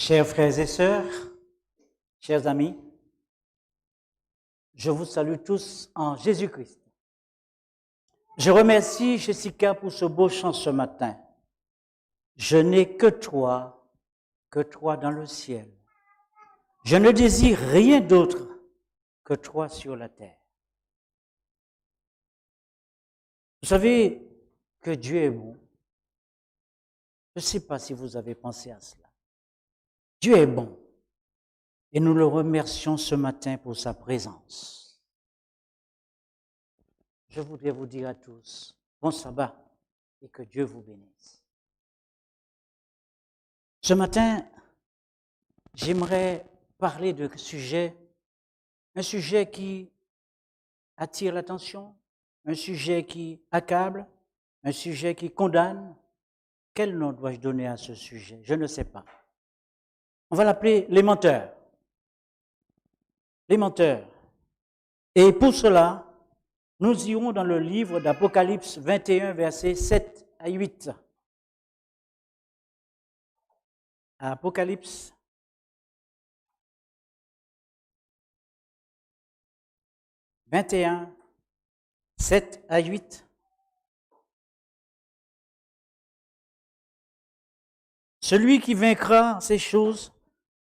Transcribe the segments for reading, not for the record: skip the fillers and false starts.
Chers frères et sœurs, chers amis, je vous salue tous en Jésus-Christ. Je remercie Jessica pour ce beau chant ce matin. Je n'ai que toi dans le ciel. Je ne désire rien d'autre que toi sur la terre. Vous savez que Dieu est bon. Je ne sais pas si vous avez pensé à cela. Dieu est bon. Et nous le remercions ce matin pour sa présence. Je voudrais vous dire à tous, bon sabbat et que Dieu vous bénisse. Ce matin, j'aimerais parler de un sujet qui attire l'attention, un sujet qui accable, un sujet qui condamne. Quel nom dois-je donner à ce sujet? Je ne sais pas. On va l'appeler les menteurs. Les menteurs. Et pour cela, nous irons dans le livre d'Apocalypse 21, versets 7 à 8. Apocalypse 21, 7 à 8. Celui qui vaincra ces choses,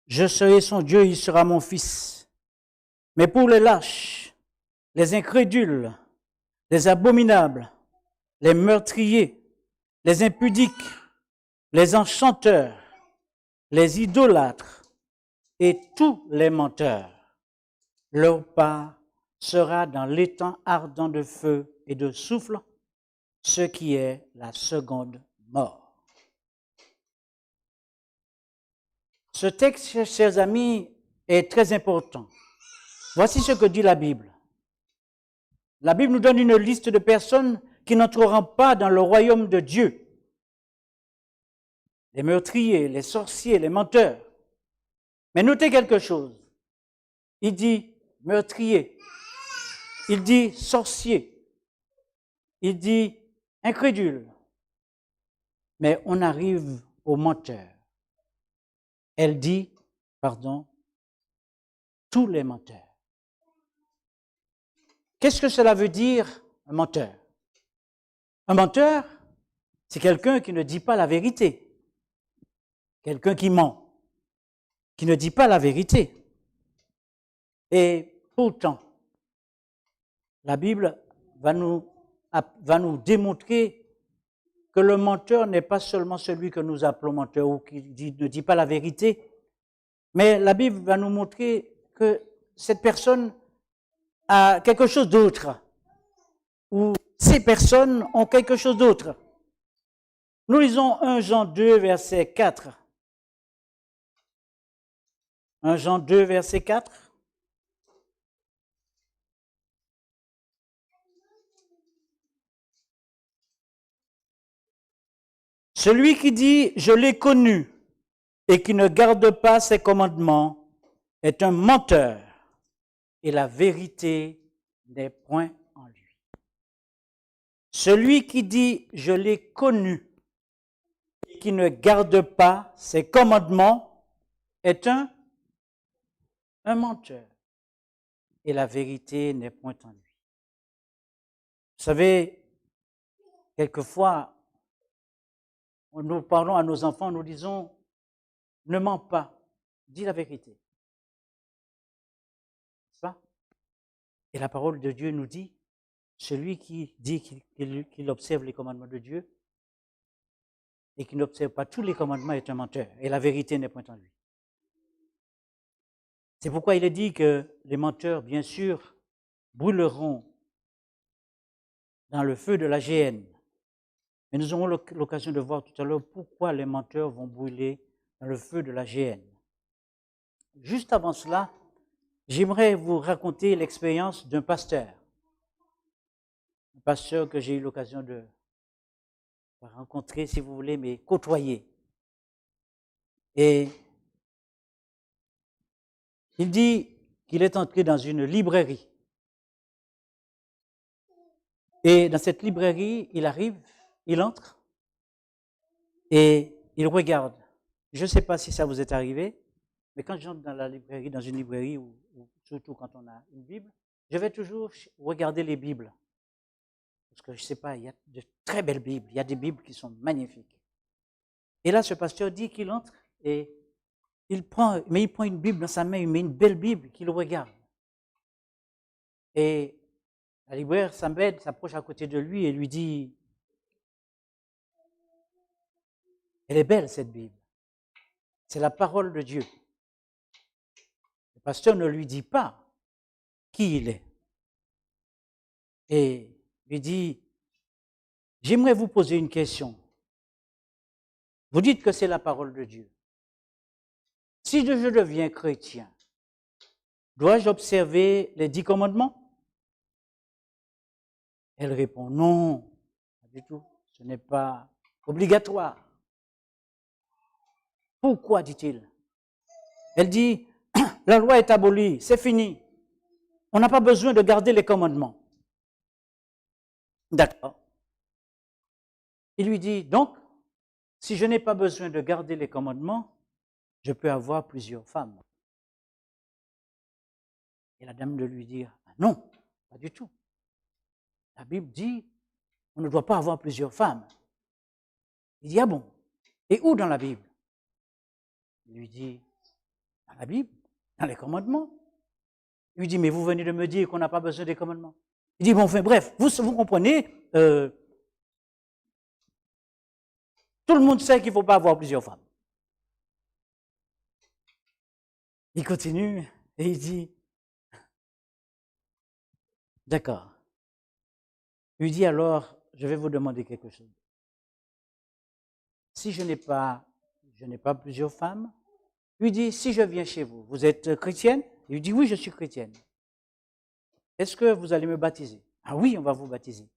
je serai son Dieu, il sera mon fils. Mais pour les lâches, les incrédules, les abominables, les meurtriers, les impudiques, les enchanteurs, les idolâtres et tous les menteurs, leur part sera dans l'étang ardent de feu et de souffle, ce qui est la seconde mort. Ce texte, chers amis, est très important. Voici ce que dit la Bible. La Bible nous donne une liste de personnes qui n'entreront pas dans le royaume de Dieu. Les meurtriers, les sorciers, les menteurs. Mais notez quelque chose. Il dit meurtrier. Il dit sorcier. Il dit incrédule. Mais on arrive aux menteurs. Elle dit, tous les menteurs. Qu'est-ce que cela veut dire, un menteur? Un menteur, c'est quelqu'un qui ne dit pas la vérité. Quelqu'un qui ment, qui ne dit pas la vérité. Et pourtant, la Bible va nous démontrer que le menteur n'est pas seulement celui que nous appelons menteur ou qui ne dit pas la vérité, mais la Bible va nous montrer que cette personne a quelque chose d'autre, ou ces personnes ont quelque chose d'autre. Nous lisons 1 Jean 2, verset 4. 1 Jean 2, verset 4. Celui qui dit « je l'ai connu » et qui ne garde pas ses commandements est un menteur et la vérité n'est point en lui. Celui qui dit « je l'ai connu » et qui ne garde pas ses commandements est un menteur et la vérité n'est point en lui. Vous savez, quelquefois, nous parlons à nos enfants, nous disons « ne mens pas, dis la vérité ». N'est-ce pas? Et la parole de Dieu nous dit, celui qui dit qu'il observe les commandements de Dieu et qui n'observe pas tous les commandements est un menteur et la vérité n'est point en lui. C'est pourquoi il est dit que les menteurs, bien sûr, brûleront dans le feu de la géhenne. Mais nous aurons l'occasion de voir tout à l'heure pourquoi les menteurs vont brûler dans le feu de la géhenne. Juste avant cela, j'aimerais vous raconter l'expérience d'un pasteur. Un pasteur que j'ai eu l'occasion de rencontrer, si vous voulez, mais côtoyer. Et il dit qu'il est entré dans une librairie. Et dans cette librairie, il arrive, il entre et il regarde. Je ne sais pas si ça vous est arrivé, mais quand j'entre dans la librairie, dans une librairie, ou surtout quand on a une Bible, je vais toujours regarder les Bibles. Parce que je ne sais pas, il y a de très belles Bibles, il y a des Bibles qui sont magnifiques. Et là, ce pasteur dit qu'il entre et il prend une Bible dans sa main, il met une belle Bible qu'il regarde. Et la libraire s'approche à côté de lui et lui dit, elle est belle cette Bible, c'est la parole de Dieu. Le pasteur ne lui dit pas qui il est. Et lui dit, j'aimerais vous poser une question. Vous dites que c'est la parole de Dieu. Si je deviens chrétien, dois-je observer les 10 commandements? Elle répond, non, pas du tout, ce n'est pas obligatoire. Pourquoi, dit-il? Elle dit, la loi est abolie, c'est fini. On n'a pas besoin de garder les commandements. D'accord. Il lui dit, donc, si je n'ai pas besoin de garder les commandements, je peux avoir plusieurs femmes. Et la dame de lui dire, non, pas du tout. La Bible dit, on ne doit pas avoir plusieurs femmes. Il dit, ah bon, et où dans la Bible? Il lui dit, dans la Bible, dans les commandements. Il lui dit, mais vous venez de me dire qu'on n'a pas besoin des commandements. Il dit, bon, enfin, bref, vous comprenez, tout le monde sait qu'il ne faut pas avoir plusieurs femmes. Il continue et il dit, d'accord. Il lui dit alors, je vais vous demander quelque chose. Si je n'ai pas plusieurs femmes, il lui dit, si je viens chez vous, vous êtes chrétienne? Il lui dit, oui, je suis chrétienne. Est-ce que vous allez me baptiser? Ah oui, on va vous baptiser.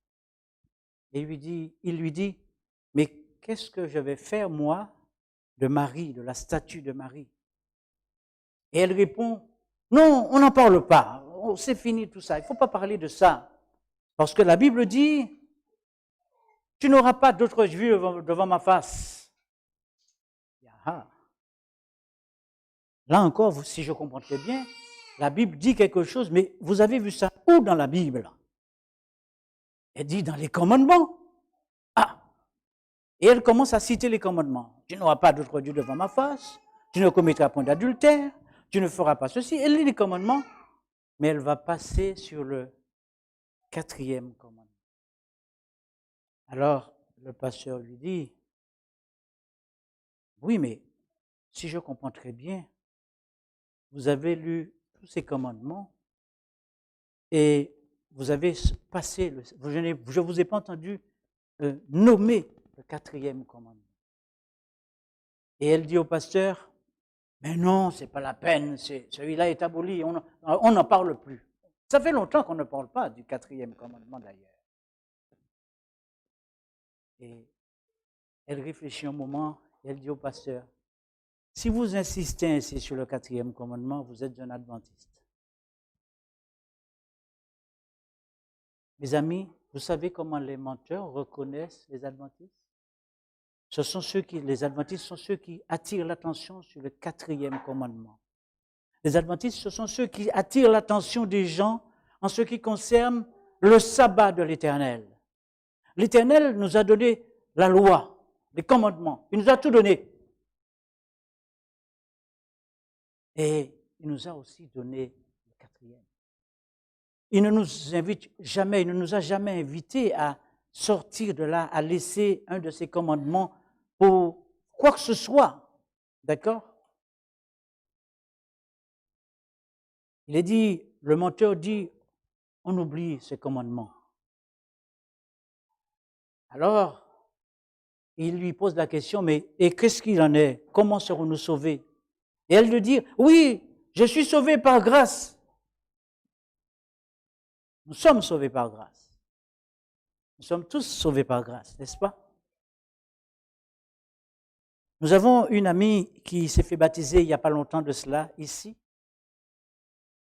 Et il lui dit, mais qu'est-ce que je vais faire, moi, de Marie, de la statue de Marie? Et elle répond, non, on n'en parle pas. Oh, c'est fini tout ça. Il ne faut pas parler de ça. Parce que la Bible dit, tu n'auras pas d'autre vue devant ma face. Ah. Là encore, si je comprends très bien, la Bible dit quelque chose, mais vous avez vu ça où dans la Bible? Elle dit dans les commandements. Ah! Et elle commence à citer les commandements. Tu n'auras pas d'autre Dieu devant ma face, tu ne commettras point d'adultère, tu ne feras pas ceci. Elle lit les commandements, mais elle va passer sur le 4e commandement. Alors, le pasteur lui dit, oui, mais si je comprends très bien, vous avez lu tous ces commandements et vous avez passé, je ne vous ai pas entendu nommer le 4e commandement. Et elle dit au pasteur, mais non, ce n'est pas la peine, celui-là est aboli, on n'en parle plus. Ça fait longtemps qu'on ne parle pas du 4e commandement d'ailleurs. Et elle réfléchit un moment, et elle dit au pasteur, si vous insistez ainsi sur le 4e commandement, vous êtes un adventiste. Mes amis, vous savez comment les menteurs reconnaissent les adventistes? Les adventistes sont ceux qui attirent l'attention sur le 4e commandement. Les adventistes, ce sont ceux qui attirent l'attention des gens en ce qui concerne le sabbat de l'Éternel. L'Éternel nous a donné la loi, les commandements. Il nous a tout donné. Et il nous a aussi donné le 4e. Il ne nous a jamais invités à sortir de là, à laisser un de ses commandements pour quoi que ce soit. D'accord? Il est dit, le menteur dit, on oublie ces commandements. Alors, il lui pose la question, mais et qu'est-ce qu'il en est? Comment serons-nous sauvés? Et elle lui dit, oui, je suis sauvé par grâce. Nous sommes sauvés par grâce. Nous sommes tous sauvés par grâce, n'est-ce pas? Nous avons une amie qui s'est fait baptiser il n'y a pas longtemps de cela, ici.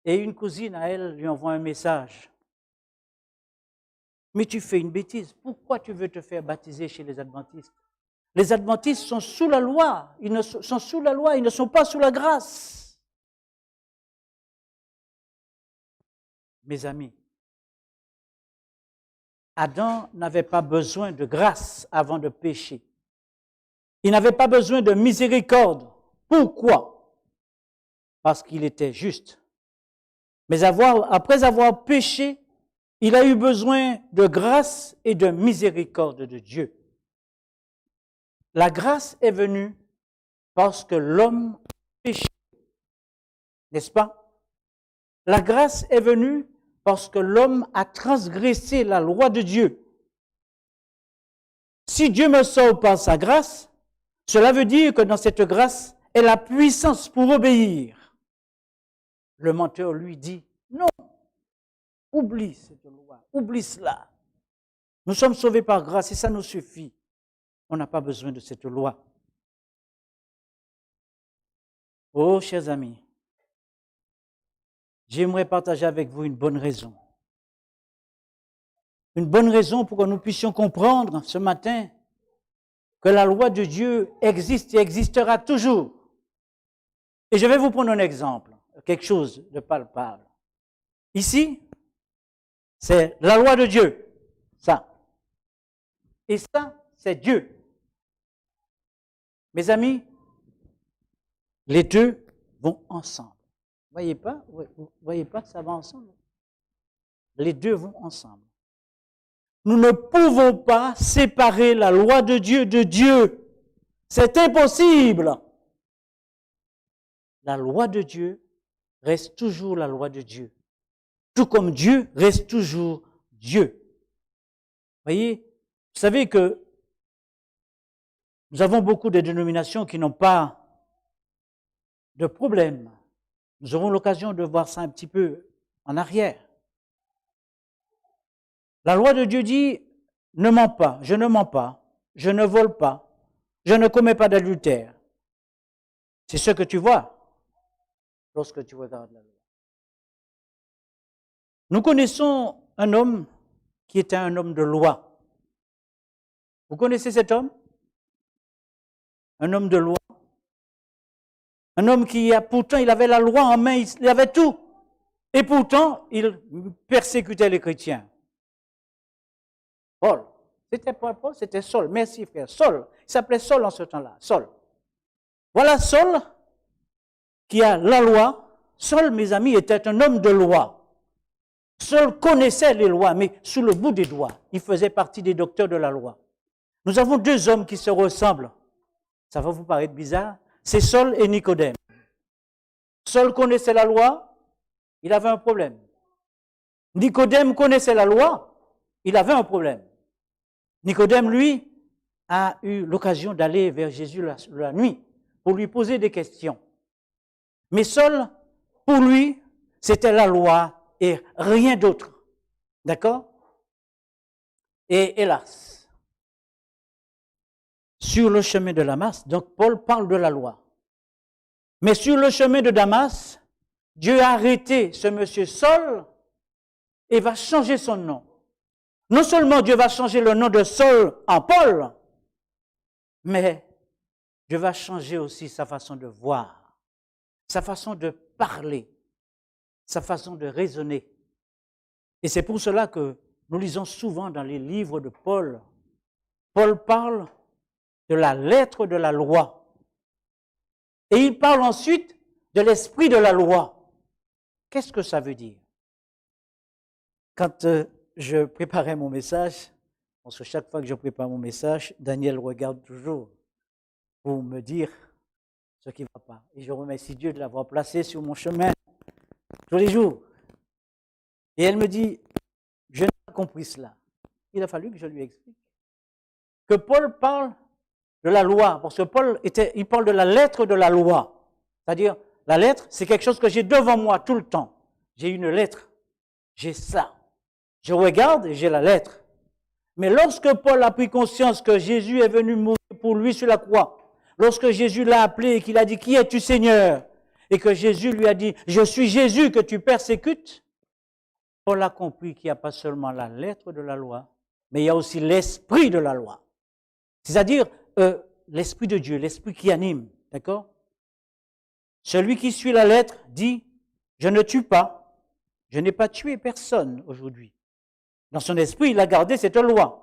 Et une cousine à elle lui envoie un message. Mais tu fais une bêtise. Pourquoi tu veux te faire baptiser chez les adventistes? Les adventistes sont sous la loi. Ils sont sous la loi, ils ne sont pas sous la grâce. Mes amis, Adam n'avait pas besoin de grâce avant de pécher. Il n'avait pas besoin de miséricorde. Pourquoi? Parce qu'il était juste. Mais après avoir péché, il a eu besoin de grâce et de miséricorde de Dieu. La grâce est venue parce que l'homme a péché, n'est-ce pas? La grâce est venue parce que l'homme a transgressé la loi de Dieu. Si Dieu me sauve par sa grâce, cela veut dire que dans cette grâce est la puissance pour obéir. Le menteur lui dit, non, oublie cette loi, oublie cela. Nous sommes sauvés par grâce et ça nous suffit. On n'a pas besoin de cette loi. Oh, chers amis, j'aimerais partager avec vous une bonne raison. Une bonne raison pour que nous puissions comprendre ce matin que la loi de Dieu existe et existera toujours. Et je vais vous prendre un exemple, quelque chose de palpable. Ici, c'est la loi de Dieu, ça. Et ça, c'est Dieu. Mes amis, les deux vont ensemble. Vous voyez pas, ça va ensemble. Les deux vont ensemble. Nous ne pouvons pas séparer la loi de Dieu de Dieu. C'est impossible. La loi de Dieu reste toujours la loi de Dieu. Tout comme Dieu reste toujours Dieu. Vous voyez, vous savez que nous avons beaucoup de dénominations qui n'ont pas de problème. Nous aurons l'occasion de voir ça un petit peu en arrière. La loi de Dieu dit, ne mens pas, je ne mens pas, je ne vole pas, je ne commets pas d'adultère. C'est ce que tu vois lorsque tu regardes la loi. Nous connaissons un homme qui était un homme de loi. Vous connaissez cet homme? Un homme de loi. Un homme pourtant, il avait la loi en main, il avait tout. Et pourtant, il persécutait les chrétiens. Paul. C'était pas Paul, c'était Saul. Merci frère. Saul. Il s'appelait Saul en ce temps-là. Saul. Voilà Saul qui a la loi. Saul, mes amis, était un homme de loi. Saul connaissait les lois, mais sous le bout des doigts. Il faisait partie des docteurs de la loi. Nous avons deux hommes qui se ressemblent. Ça va vous paraître bizarre. C'est Saul et Nicodème. Saul connaissait la loi, il avait un problème. Nicodème connaissait la loi, il avait un problème. Nicodème, lui, a eu l'occasion d'aller vers Jésus la nuit pour lui poser des questions. Mais Saul, pour lui, c'était la loi et rien d'autre. D'accord? Et hélas, sur le chemin de Damas, donc Paul parle de la loi. Mais sur le chemin de Damas, Dieu a arrêté ce monsieur Saul et va changer son nom. Non seulement Dieu va changer le nom de Saul en Paul, mais Dieu va changer aussi sa façon de voir, sa façon de parler, sa façon de raisonner. Et c'est pour cela que nous lisons souvent dans les livres de Paul, Paul parle de la lettre de la loi. Et il parle ensuite de l'esprit de la loi. Qu'est-ce que ça veut dire? Quand je préparais mon message, parce que chaque fois que je prépare mon message, Daniel regarde toujours pour me dire ce qui ne va pas. Et je remercie Dieu de l'avoir placé sur mon chemin tous les jours. Et elle me dit, je n'ai pas compris cela. Il a fallu que je lui explique que Paul parle de la loi, parce que Paul il parle de la lettre de la loi. C'est-à-dire, la lettre, c'est quelque chose que j'ai devant moi tout le temps. J'ai une lettre, j'ai ça. Je regarde et j'ai la lettre. Mais lorsque Paul a pris conscience que Jésus est venu mourir pour lui sur la croix, lorsque Jésus l'a appelé et qu'il a dit, qui es-tu Seigneur? Et que Jésus lui a dit, je suis Jésus que tu persécutes, Paul a compris qu'il n'y a pas seulement la lettre de la loi, mais il y a aussi l'esprit de la loi. C'est-à-dire, l'Esprit de Dieu, l'Esprit qui anime, d'accord? Celui qui suit la lettre dit, je ne tue pas, je n'ai pas tué personne aujourd'hui. Dans son esprit, il a gardé cette loi.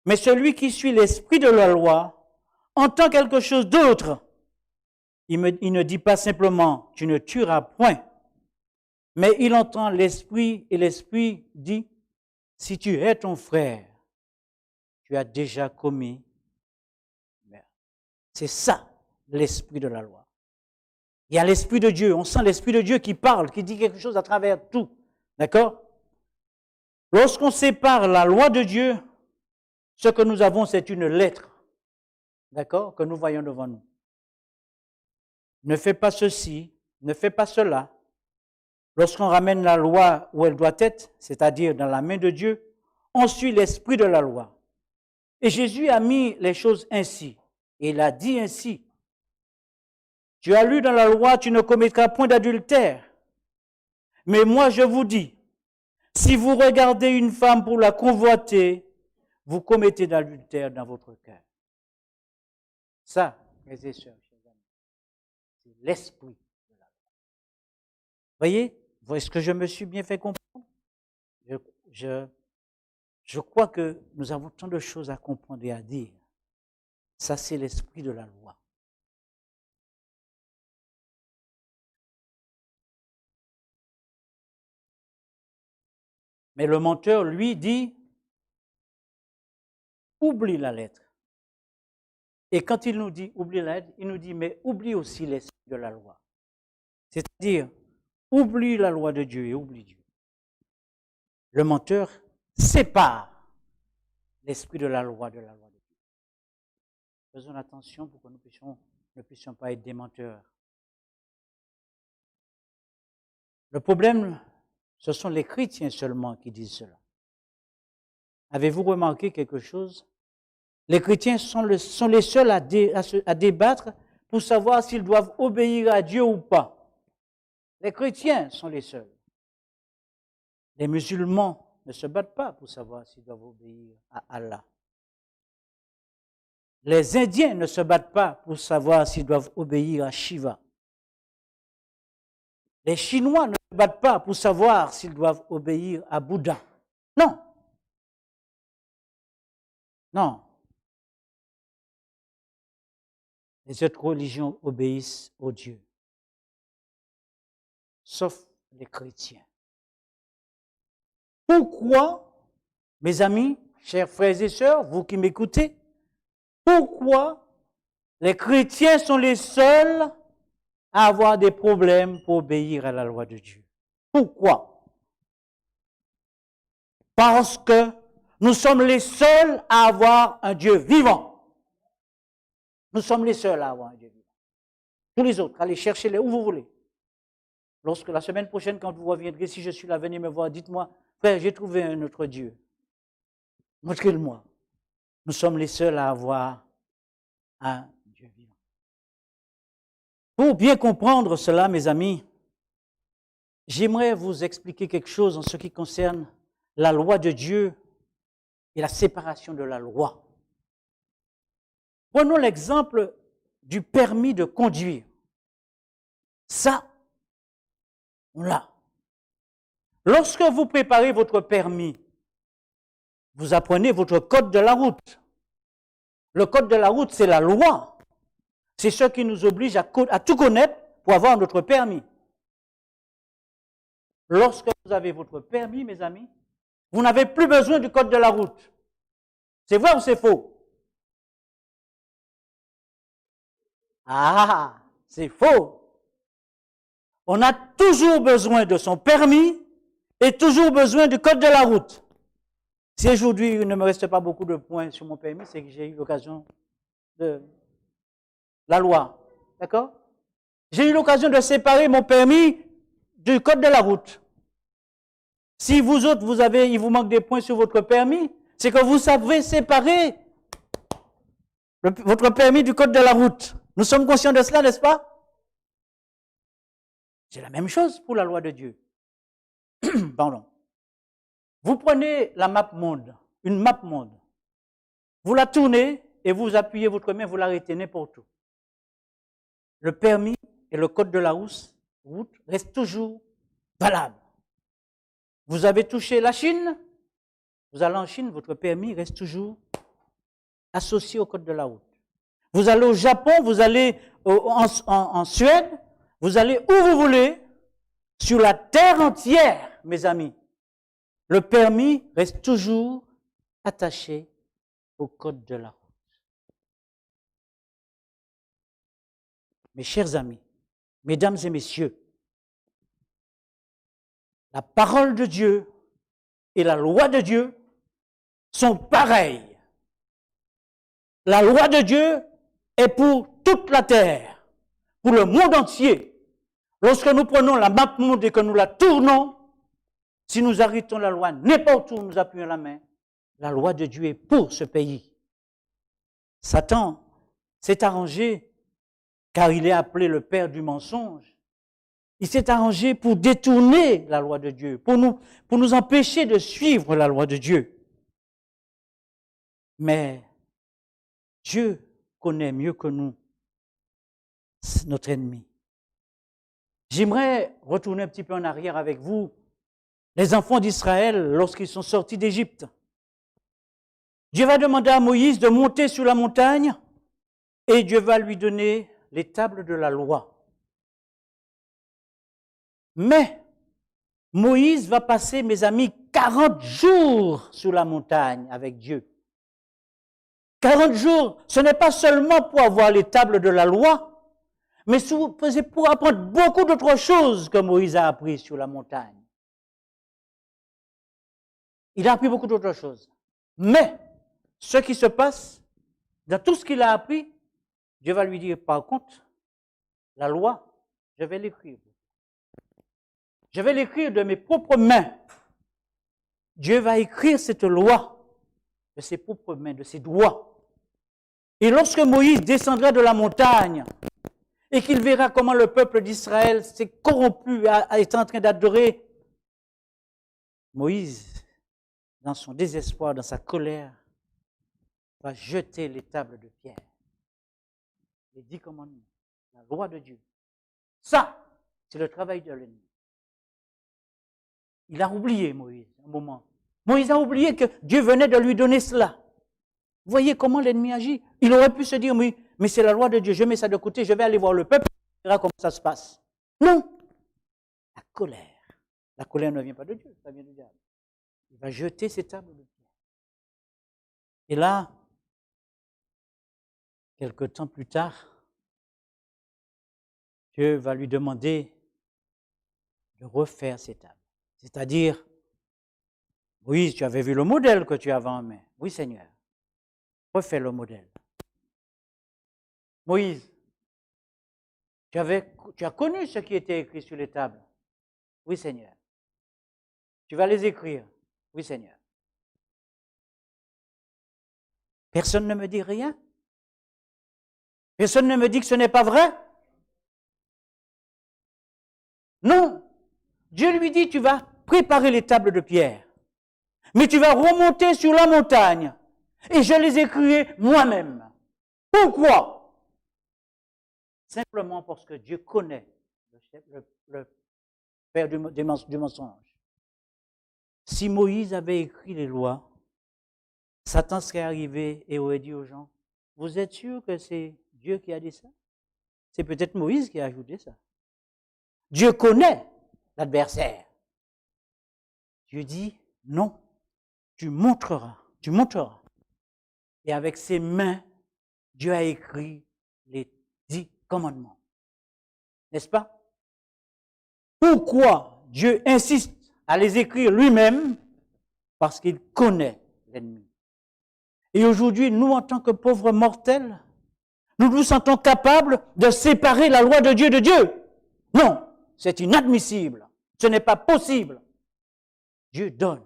Mais celui qui suit l'esprit de la loi entend quelque chose d'autre. Il ne dit pas simplement, tu ne tueras point, mais il entend l'esprit et l'esprit dit, si tu es ton frère, tu as déjà commis. C'est ça, l'esprit de la loi. Il y a l'esprit de Dieu, on sent l'esprit de Dieu qui parle, qui dit quelque chose à travers tout. D'accord? Lorsqu'on sépare la loi de Dieu, ce que nous avons, c'est une lettre. D'accord? Que nous voyons devant nous. Ne fais pas ceci, ne fais pas cela. Lorsqu'on ramène la loi où elle doit être, c'est-à-dire dans la main de Dieu, on suit l'esprit de la loi. Et Jésus a mis les choses ainsi. Et il a dit ainsi. Tu as lu dans la loi, tu ne commettras point d'adultère. Mais moi, je vous dis, si vous regardez une femme pour la convoiter, vous commettez d'adultère dans votre cœur. Ça, mes et sœurs, chers amis, c'est l'esprit de la loi. Voyez, est-ce que je me suis bien fait comprendre? Je crois que nous avons tant de choses à comprendre et à dire. Ça, c'est l'esprit de la loi. Mais le menteur, lui, dit, oublie la lettre. Et quand il nous dit oublie la lettre, il nous dit, mais oublie aussi l'esprit de la loi. C'est-à-dire, oublie la loi de Dieu et oublie Dieu. Le menteur sépare l'esprit de la loi de Dieu. Faisons attention pour que nous ne puissions pas être des menteurs. Le problème, ce sont les chrétiens seulement qui disent cela. Avez-vous remarqué quelque chose? Les chrétiens sont les seuls à débattre pour savoir s'ils doivent obéir à Dieu ou pas. Les chrétiens sont les seuls. Les musulmans ne se battent pas pour savoir s'ils doivent obéir à Allah. Les Indiens ne se battent pas pour savoir s'ils doivent obéir à Shiva. Les Chinois ne se battent pas pour savoir s'ils doivent obéir à Bouddha. Non. Non. Les autres religions obéissent au Dieu. Sauf les chrétiens. Pourquoi, mes amis, chers frères et sœurs, vous qui m'écoutez, pourquoi les chrétiens sont les seuls à avoir des problèmes pour obéir à la loi de Dieu? Pourquoi? Parce que nous sommes les seuls à avoir un Dieu vivant. Nous sommes les seuls à avoir un Dieu vivant. Tous les autres, allez chercher-les où vous voulez. Lorsque la semaine prochaine, quand vous reviendrez, si je suis là, venez me voir, dites-moi, frère, j'ai trouvé un autre Dieu. Montrez-le-moi. Nous sommes les seuls à avoir un Dieu vivant. Pour bien comprendre cela, mes amis, j'aimerais vous expliquer quelque chose en ce qui concerne la loi de Dieu et la séparation de la loi. Prenons l'exemple du permis de conduire. Ça, on l'a. Lorsque vous préparez votre permis, vous apprenez votre code de la route. Le code de la route, c'est la loi. C'est ce qui nous oblige à tout connaître pour avoir notre permis. Lorsque vous avez votre permis, mes amis, vous n'avez plus besoin du code de la route. C'est vrai ou c'est faux? Ah, c'est faux. On a toujours besoin de son permis et toujours besoin du code de la route. Si aujourd'hui il ne me reste pas beaucoup de points sur mon permis, c'est que j'ai eu l'occasion de la loi. D'accord? J'ai eu l'occasion de séparer mon permis du code de la route. Si vous autres, il vous manque des points sur votre permis, c'est que vous savez séparer votre permis du code de la route. Nous sommes conscients de cela, n'est-ce pas? C'est la même chose pour la loi de Dieu. Pardon. Vous prenez la map monde, une map monde. Vous la tournez et vous appuyez votre main, vous l'arrêtez n'importe où. Le permis et le code de la route restent toujours valables. Vous avez touché la Chine, vous allez en Chine, votre permis reste toujours associé au code de la route. Vous allez au Japon, vous allez en Suède, vous allez où vous voulez, sur la terre entière, mes amis. Le permis reste toujours attaché au code de la route. Mes chers amis, mesdames et messieurs, la parole de Dieu et la loi de Dieu sont pareilles. La loi de Dieu est pour toute la terre, pour le monde entier. Lorsque nous prenons la map monde et que nous la tournons, si nous arrêtons la loi n'importe où nous appuyons la main, la loi de Dieu est pour ce pays. Satan s'est arrangé, car il est appelé le père du mensonge. Il s'est arrangé pour détourner la loi de Dieu, pour nous empêcher de suivre la loi de Dieu. Mais Dieu connaît mieux que nous notre ennemi. J'aimerais retourner un petit peu en arrière avec vous. Les enfants d'Israël, lorsqu'ils sont sortis d'Égypte, Dieu va demander à Moïse de monter sur la montagne et Dieu va lui donner les tables de la loi. Mais Moïse va passer, mes amis, 40 jours sur la montagne avec Dieu. 40 jours, ce n'est pas seulement pour avoir les tables de la loi, mais c'est pour apprendre beaucoup d'autres choses que Moïse a appris sur la montagne. Il a appris beaucoup d'autres choses. Mais ce qui se passe, dans tout ce qu'il a appris, Dieu va lui dire, par contre, la loi, je vais l'écrire. Je vais l'écrire de mes propres mains. Dieu va écrire cette loi de ses propres mains, de ses doigts. Et lorsque Moïse descendra de la montagne et qu'il verra comment le peuple d'Israël s'est corrompu, est en train d'adorer, Moïse, dans son désespoir, dans sa colère, va jeter les tables de pierre. Les 10 commandements, la loi de Dieu. Ça, c'est le travail de l'ennemi. Il a oublié, Moïse, un moment. Moïse a oublié que Dieu venait de lui donner cela. Vous voyez comment l'ennemi agit? Il aurait pu se dire, oui, mais c'est la loi de Dieu, je mets ça de côté, je vais aller voir le peuple, on verra comment ça se passe. Non. La colère. La colère ne vient pas de Dieu, ça vient du diable. Il va jeter ses tables de pierre. Et là, quelque temps plus tard, Dieu va lui demander de refaire ses tables. C'est-à-dire, oui, tu avais vu le modèle que tu avais en main. Oui, Seigneur. Refais le modèle. Moïse, tu as connu ce qui était écrit sur les tables. Oui, Seigneur. Tu vas les écrire. Oui, Seigneur. Personne ne me dit rien. Personne ne me dit que ce n'est pas vrai. Non. Dieu lui dit, tu vas préparer les tables de pierre. Mais tu vas remonter sur la montagne. Et je les écrirai moi-même. Pourquoi? Simplement parce que Dieu connaît le père du mensonge. Si Moïse avait écrit les lois, Satan serait arrivé et aurait dit aux gens, vous êtes sûr que c'est Dieu qui a dit ça? C'est peut-être Moïse qui a ajouté ça. Dieu connaît l'adversaire. Dieu dit, non, tu monteras. Et avec ses mains, Dieu a écrit les 10 commandements. N'est-ce pas? Pourquoi Dieu insiste à les écrire lui-même? Parce qu'il connaît l'ennemi. Et aujourd'hui, nous, en tant que pauvres mortels, nous nous sentons capables de séparer la loi de Dieu de Dieu. Non, c'est inadmissible. Ce n'est pas possible. Dieu donne.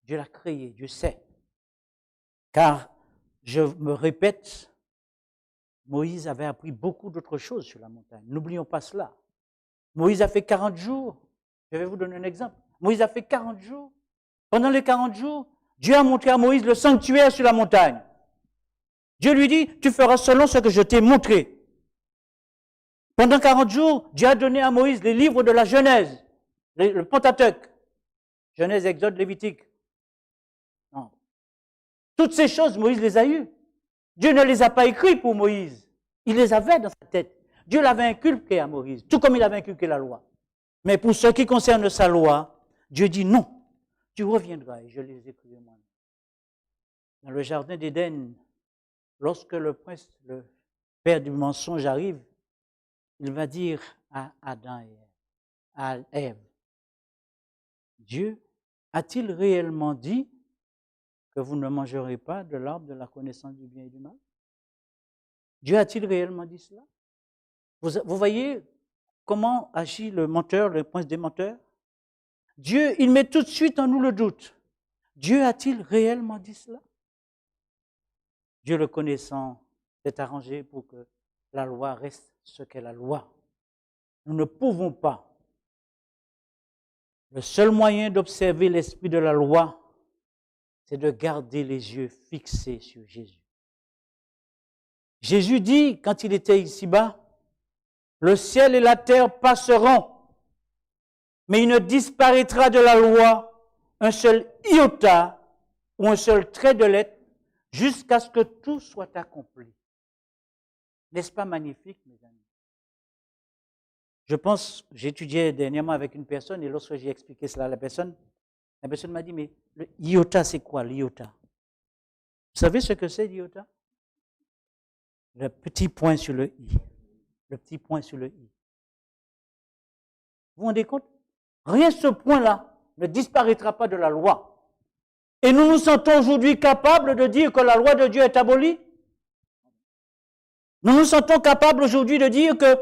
Dieu l'a créé, Dieu sait. Car, je me répète, Moïse avait appris beaucoup d'autres choses sur la montagne. N'oublions pas cela. Moïse a fait 40 jours. Je vais vous donner un exemple. Moïse a fait 40 jours. Pendant les 40 jours, Dieu a montré à Moïse le sanctuaire sur la montagne. Dieu lui dit, tu feras selon ce que je t'ai montré. Pendant 40 jours, Dieu a donné à Moïse les livres de la Genèse, le Pentateuque, Genèse, Exode, Lévitique. Non. Toutes ces choses, Moïse les a eues. Dieu ne les a pas écrites pour Moïse. Il les avait dans sa tête. Dieu l'avait inculqué à Moïse, tout comme il avait inculqué la loi. Mais pour ce qui concerne sa loi, Dieu dit non, tu reviendras et je les écrirai moi. Dans le jardin d'Éden, lorsque le prince, le père du mensonge arrive, il va dire à Adam et à Ève, Dieu a-t-il réellement dit que vous ne mangerez pas de l'arbre de la connaissance du bien et du mal? Dieu a-t-il réellement dit cela? Vous voyez comment agit le menteur, le prince des menteurs? Dieu, il met tout de suite en nous le doute. Dieu a-t-il réellement dit cela? Dieu le connaissant s'est arrangé pour que la loi reste ce qu'est la loi. Nous ne pouvons pas. Le seul moyen d'observer l'esprit de la loi, c'est de garder les yeux fixés sur Jésus. Jésus dit, quand il était ici-bas, le ciel et la terre passeront, mais il ne disparaîtra de la loi un seul iota ou un seul trait de lettre jusqu'à ce que tout soit accompli. N'est-ce pas magnifique, mes amis? Je pense, j'étudiais dernièrement avec une personne et lorsque j'ai expliqué cela à la personne m'a dit, mais le iota, c'est quoi l'iota? Vous savez ce que c'est l'iota? Le petit point sur le i. Le petit point sur le i. Vous vous rendez compte? Rien ce point-là ne disparaîtra pas de la loi. Et nous nous sentons aujourd'hui capables de dire que la loi de Dieu est abolie? Nous nous sentons capables aujourd'hui de dire que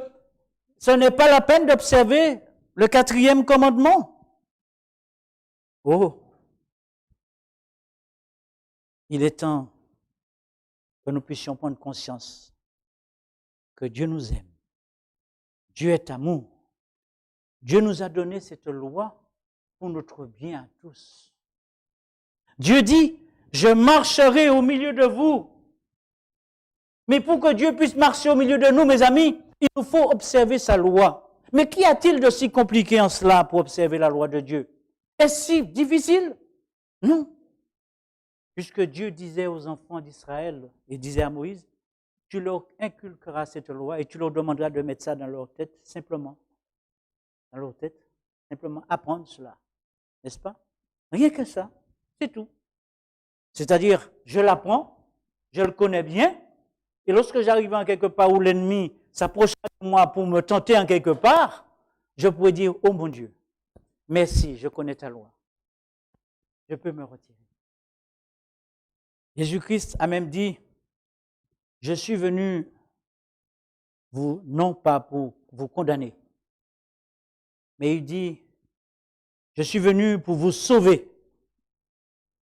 ce n'est pas la peine d'observer le 4e commandement? Oh! Il est temps que nous puissions prendre conscience que Dieu nous aime. Dieu est amour. Dieu nous a donné cette loi pour notre bien à tous. Dieu dit, je marcherai au milieu de vous. Mais pour que Dieu puisse marcher au milieu de nous, mes amis, il nous faut observer sa loi. Mais qu'y a-t-il de si compliqué en cela pour observer la loi de Dieu? Est-ce si difficile? Non. Puisque Dieu disait aux enfants d'Israël et disait à Moïse, tu leur inculqueras cette loi et tu leur demanderas de mettre ça dans leur tête, simplement. Dans leur tête, simplement apprendre cela. N'est-ce pas? Rien que ça, c'est tout. C'est-à-dire, je l'apprends, je le connais bien, et lorsque j'arrive en quelque part où l'ennemi s'approchera de moi pour me tenter en quelque part, je pourrais dire, oh mon Dieu, merci, je connais ta loi. Je peux me retirer. Jésus-Christ a même dit, je suis venu vous, non pas pour vous condamner, mais il dit, je suis venu pour vous sauver.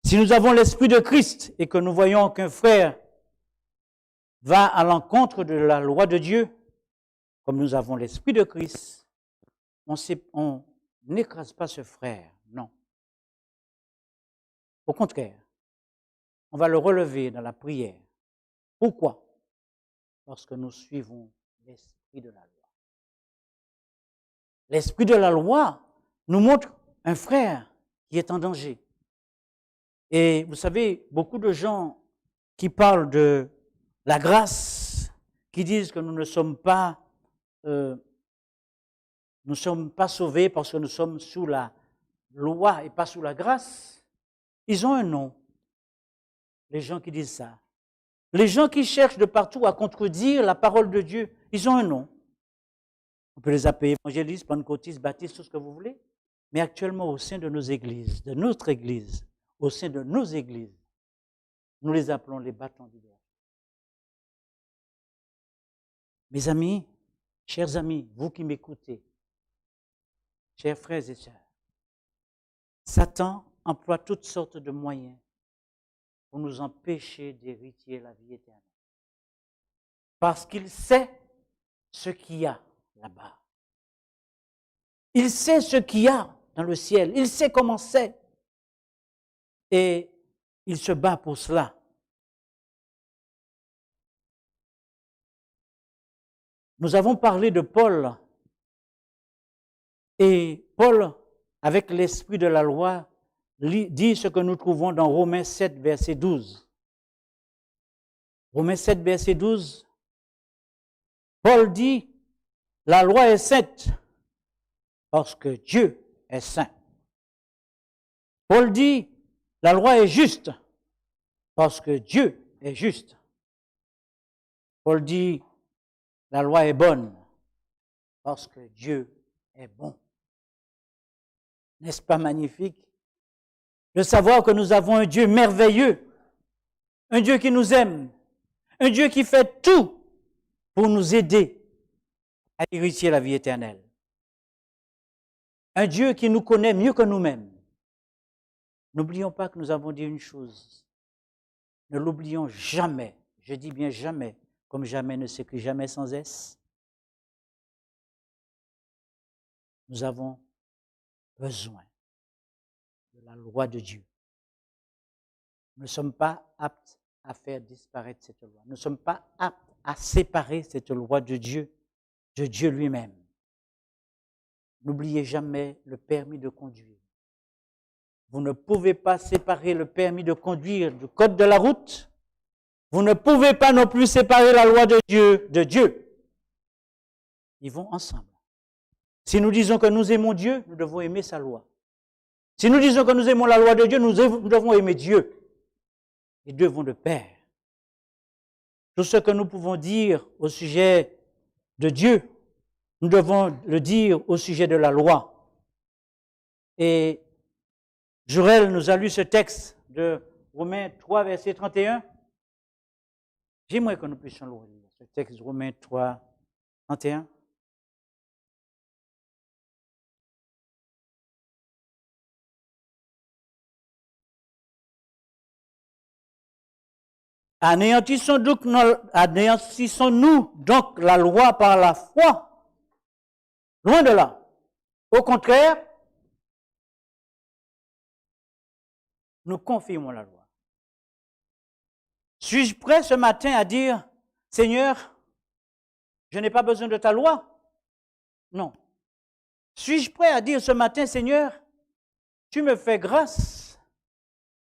Si nous avons l'esprit de Christ et que nous voyons qu'un frère va à l'encontre de la loi de Dieu, comme nous avons l'esprit de Christ, on n'écrase pas ce frère, non. Au contraire, on va le relever dans la prière. Pourquoi? Parce que nous suivons l'esprit de la loi. L'esprit de la loi nous montre un frère qui est en danger. Et vous savez, beaucoup de gens qui parlent de la grâce, qui disent que nous ne sommes pas sauvés parce que nous sommes sous la loi et pas sous la grâce, ils ont un nom. Les gens qui disent ça. Les gens qui cherchent de partout à contredire la parole de Dieu, ils ont un nom. On peut les appeler évangélistes, pentecôtistes, baptistes, tout ce que vous voulez. Mais actuellement, au sein de nos églises, de notre église, au sein de nos églises, nous les appelons les bâtons du berger. Mes amis, chers amis, vous qui m'écoutez, chers frères et sœurs, Satan emploie toutes sortes de moyens pour nous empêcher d'hériter la vie éternelle. Parce qu'il sait ce qu'il y a là-bas. Il sait ce qu'il y a dans le ciel. Il sait comment c'est. Et il se bat pour cela. Nous avons parlé de Paul. Et Paul, avec l'esprit de la loi, dit ce que nous trouvons dans Romains 7, verset 12. Romains 7, verset 12. Paul dit, la loi est sainte parce que Dieu est saint. Paul dit, la loi est juste parce que Dieu est juste. Paul dit, la loi est bonne parce que Dieu est bon. N'est-ce pas magnifique de savoir que nous avons un Dieu merveilleux, un Dieu qui nous aime, un Dieu qui fait tout pour nous aider à hériter la vie éternelle. Un Dieu qui nous connaît mieux que nous-mêmes. N'oublions pas que nous avons dit une chose. Ne l'oublions jamais. Je dis bien jamais, comme jamais ne s'écrit jamais sans S. Nous avons besoin de la loi de Dieu. Nous ne sommes pas aptes à faire disparaître cette loi. Nous ne sommes pas aptes à séparer cette loi de Dieu lui-même. N'oubliez jamais le permis de conduire. Vous ne pouvez pas séparer le permis de conduire du code de la route. Vous ne pouvez pas non plus séparer la loi de Dieu. Ils vont ensemble. Si nous disons que nous aimons Dieu, nous devons aimer sa loi. Si nous disons que nous aimons la loi de Dieu, nous devons aimer Dieu. Les deux vont de pair. Tout ce que nous pouvons dire au sujet de Dieu, nous devons le dire au sujet de la loi. Et Joël nous a lu ce texte de Romains 3, verset 31. J'aimerais que nous puissions le lire, ce texte de Romains 3, 31. Anéantissons-nous donc la loi par la foi? Loin de là. Au contraire, nous confirmons la loi. Suis-je prêt ce matin à dire, Seigneur, je n'ai pas besoin de ta loi? Non. Suis-je prêt à dire ce matin, Seigneur, tu me fais grâce,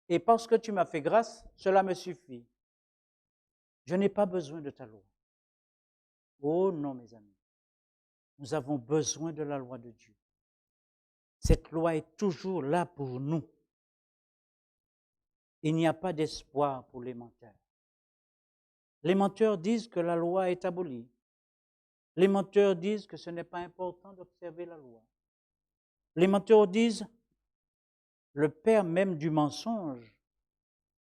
et parce que tu m'as fait grâce, cela me suffit. Je n'ai pas besoin de ta loi. Oh non, mes amis. Nous avons besoin de la loi de Dieu. Cette loi est toujours là pour nous. Il n'y a pas d'espoir pour les menteurs. Les menteurs disent que la loi est abolie. Les menteurs disent que ce n'est pas important d'observer la loi. Les menteurs disent, le père même du mensonge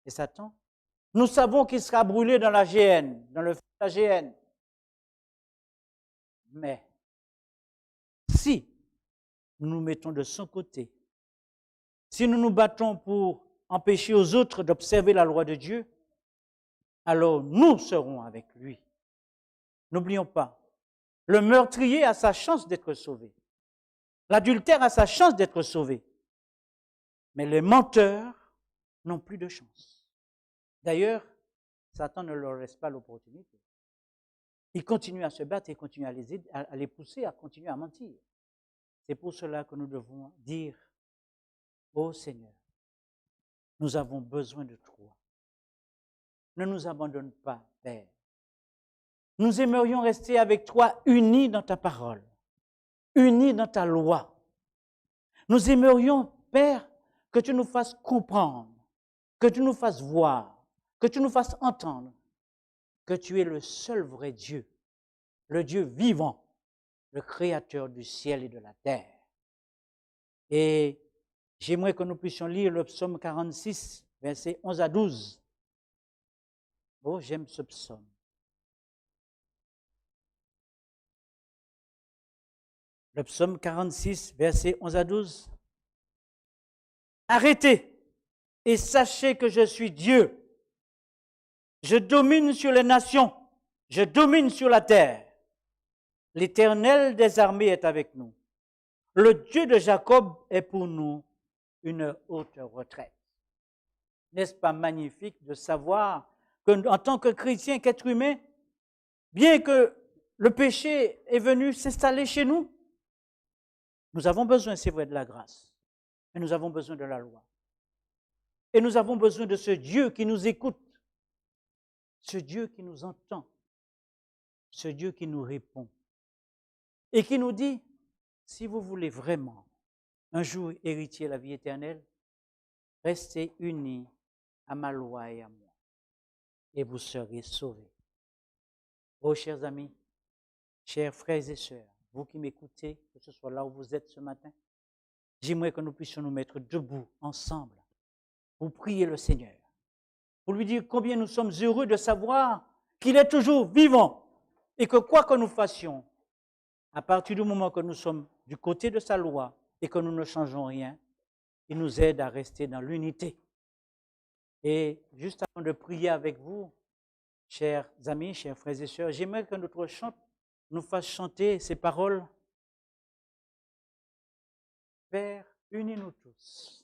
est Satan. Nous savons qu'il sera brûlé dans la géhenne, dans le feu de la géhenne. Mais si nous nous mettons de son côté, si nous nous battons pour empêcher aux autres d'observer la loi de Dieu, alors nous serons avec lui. N'oublions pas, le meurtrier a sa chance d'être sauvé. L'adultère a sa chance d'être sauvé. Mais les menteurs n'ont plus de chance. D'ailleurs, Satan ne leur laisse pas l'opportunité. Il continue à se battre et continue à les pousser à continuer à mentir. C'est pour cela que nous devons dire, ô Seigneur, nous avons besoin de toi. Ne nous abandonne pas, Père. Nous aimerions rester avec toi unis dans ta parole, unis dans ta loi. Nous aimerions, Père, que tu nous fasses comprendre, que tu nous fasses voir, que tu nous fasses entendre que tu es le seul vrai Dieu, le Dieu vivant, le Créateur du ciel et de la terre. Et j'aimerais que nous puissions lire le psaume 46, versets 11 à 12. Oh, j'aime ce psaume. Le psaume 46, versets 11 à 12. Arrêtez et sachez que je suis Dieu. Je domine sur les nations, je domine sur la terre. L'Éternel des armées est avec nous. Le Dieu de Jacob est pour nous une haute retraite. N'est-ce pas magnifique de savoir qu'en tant que chrétien, qu'être humain, bien que le péché est venu s'installer chez nous. Nous avons besoin, c'est vrai, de la grâce, mais nous avons besoin de la loi. Et nous avons besoin de ce Dieu qui nous écoute, ce Dieu qui nous entend, ce Dieu qui nous répond et qui nous dit, si vous voulez vraiment un jour hériter la vie éternelle, restez unis à ma loi et à moi, et vous serez sauvés. Oh, chers amis, chers frères et sœurs, vous qui m'écoutez, que ce soit là où vous êtes ce matin, j'aimerais que nous puissions nous mettre debout ensemble pour prier le Seigneur, pour lui dire combien nous sommes heureux de savoir qu'il est toujours vivant et que quoi que nous fassions, à partir du moment que nous sommes du côté de sa loi et que nous ne changeons rien, il nous aide à rester dans l'unité. Et juste avant de prier avec vous, chers amis, chers frères et sœurs, j'aimerais que notre chant nous fasse chanter ces paroles. Père, unis-nous tous